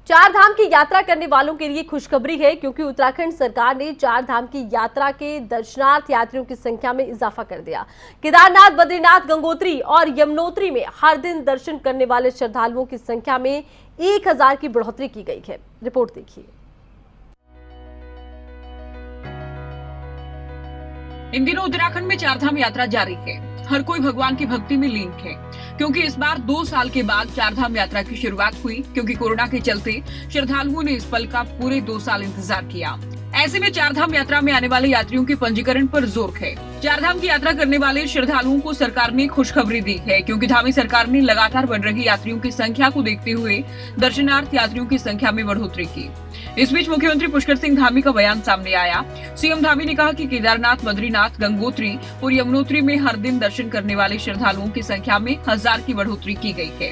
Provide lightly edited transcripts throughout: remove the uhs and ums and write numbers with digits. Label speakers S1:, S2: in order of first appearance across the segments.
S1: चार धाम की यात्रा करने वालों के लिए खुशखबरी है, क्योंकि उत्तराखंड सरकार ने चार धाम की यात्रा के दर्शनार्थ यात्रियों की संख्या में इजाफा कर दिया। केदारनाथ, बद्रीनाथ, गंगोत्री और यमुनोत्री में हर दिन दर्शन करने वाले श्रद्धालुओं की संख्या में 1000 की बढ़ोतरी की गई है। रिपोर्ट देखिए।
S2: इन दिनों उत्तराखंड में चारधाम यात्रा जारी है। हर कोई भगवान की भक्ति में लीन है, क्योंकि इस बार 2 साल के बाद चारधाम यात्रा की शुरुआत हुई। क्योंकि कोरोना के चलते श्रद्धालुओं ने इस पल का पूरे 2 साल इंतजार किया। ऐसे में चारधाम यात्रा में आने वाले यात्रियों के पंजीकरण पर जोर है। चारधाम की यात्रा करने वाले श्रद्धालुओं को सरकार ने खुशखबरी दी है, क्योंकि धामी सरकार ने लगातार बढ़ रही यात्रियों की संख्या को देखते हुए दर्शनार्थ यात्रियों की संख्या में बढ़ोतरी की। इस बीच मुख्यमंत्री पुष्कर सिंह धामी का बयान सामने आया। सीएम धामी ने कहा कि केदारनाथ, बद्रीनाथ, गंगोत्री और यमुनोत्री में हर दिन दर्शन करने वाले श्रद्धालुओं की संख्या में 1000 की बढ़ोतरी की गई है।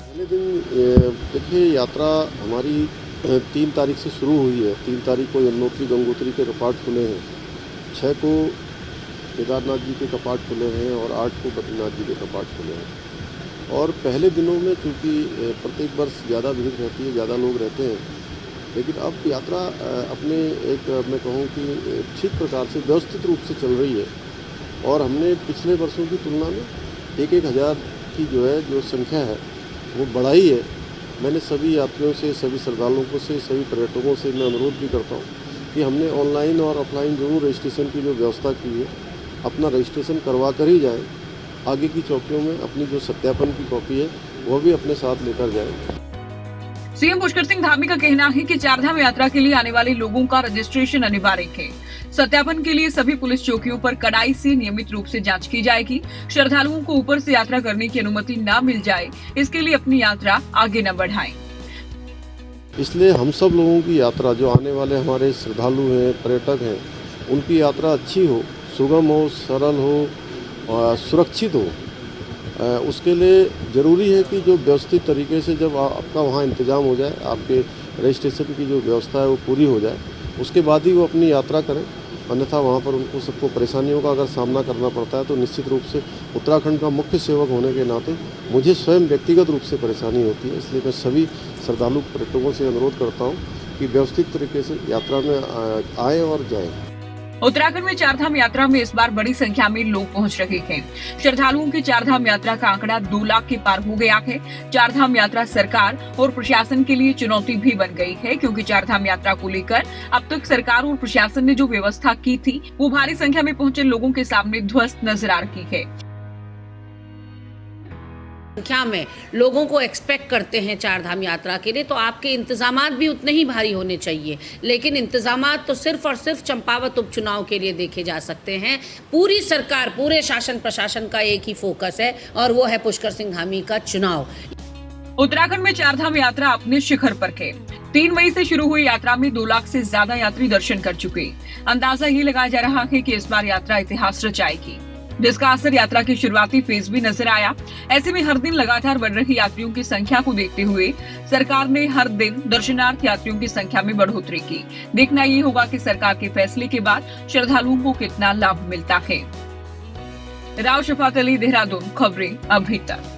S3: पहले दिन देखिए, यात्रा हमारी 3 तारीख से शुरू हुई है। 3 तारीख को यमुनोत्री, गंगोत्री के कपाट खुले हैं, 6 को केदारनाथ जी के कपाट खुले हैं और 8 को बद्रीनाथ जी के कपाट खुले हैं। और पहले दिनों में चूँकि प्रत्येक वर्ष ज़्यादा भीड़ रहती है, ज़्यादा लोग रहते हैं, लेकिन अब यात्रा अपने मैं कहूँ कि ठीक प्रकार से व्यवस्थित रूप से चल रही है। और हमने पिछले वर्षों की तुलना में 1000 की जो संख्या है वो बढ़ाई है। मैंने सभी यात्रियों से, सभी श्रद्धालुओं से, सभी पर्यटकों से मैं अनुरोध भी करता हूँ कि हमने ऑनलाइन और ऑफलाइन जरूर रजिस्ट्रेशन की जो व्यवस्था की है, अपना रजिस्ट्रेशन करवा कर ही जाएँ। आगे की चौकियों में अपनी जो सत्यापन की कॉपी है वो भी अपने साथ लेकर जाएँ।
S2: सीएम पुष्कर सिंह धामी का कहना है कि चारधाम यात्रा के लिए आने वाले लोगों का रजिस्ट्रेशन अनिवार्य है। सत्यापन के लिए सभी पुलिस चौकियों पर कड़ाई से नियमित रूप से जांच की जाएगी। श्रद्धालुओं को ऊपर से यात्रा करने की अनुमति न मिल जाए, इसके लिए अपनी यात्रा आगे न बढ़ाएं।
S3: इसलिए हम सब लोगों की यात्रा, जो आने वाले हमारे श्रद्धालु हैं, पर्यटक हैं, उनकी यात्रा अच्छी हो, सुगम हो, सरल हो और सुरक्षित हो। उसके लिए ज़रूरी है कि जो व्यवस्थित तरीके से जब आपका वहाँ इंतज़ाम हो जाए, आपके रजिस्ट्रेशन की जो व्यवस्था है वो पूरी हो जाए, उसके बाद ही वो अपनी यात्रा करें। अन्यथा वहाँ पर उनको सबको परेशानियों का अगर सामना करना पड़ता है तो निश्चित रूप से उत्तराखंड का मुख्य सेवक होने के नाते मुझे स्वयं व्यक्तिगत रूप से परेशानी होती है। इसलिए मैं सभी श्रद्धालु पर्यटकों से अनुरोध करता हूँ कि व्यवस्थित तरीके से यात्रा में आए और जाएँ।
S2: उत्तराखंड में चारधाम यात्रा में इस बार बड़ी संख्या में लोग पहुंच रहे हैं। श्रद्धालुओं की चारधाम यात्रा का आंकड़ा 2 लाख के पार हो गया है। चारधाम यात्रा सरकार और प्रशासन के लिए चुनौती भी बन गई है, क्योंकि चारधाम यात्रा को लेकर अब तक सरकार और प्रशासन ने जो व्यवस्था की थी वो भारी संख्या में पहुंचे लोगों के सामने ध्वस्त नजर आ रही है।
S4: संख्या में लोगों को एक्सपेक्ट करते हैं चारधाम यात्रा के लिए, तो आपके इंतजामात भी उतने ही भारी होने चाहिए। लेकिन इंतजामात तो सिर्फ और सिर्फ चंपावत उपचुनाव के लिए देखे जा सकते हैं। पूरी सरकार, पूरे शासन प्रशासन का एक ही फोकस है और वो है पुष्कर सिंह धामी का चुनाव।
S2: उत्तराखंड में चारधाम यात्रा अपने शिखर पर है। 3 मई से शुरू हुई यात्रा में 2 लाख से ज्यादा यात्री दर्शन कर चुके। अंदाजा ये लगाया जा रहा है कि इस बार यात्रा इतिहास रचाएगी, जिसका असर यात्रा की शुरुआती फेज भी नजर आया। ऐसे में हर दिन लगातार बढ़ रही यात्रियों की संख्या को देखते हुए सरकार ने हर दिन दर्शनार्थ यात्रियों की संख्या में बढ़ोतरी की। देखना ये होगा कि सरकार के फैसले के बाद श्रद्धालुओं को कितना लाभ मिलता है। राव शफात अली, देहरादून, खबरें अभी तक।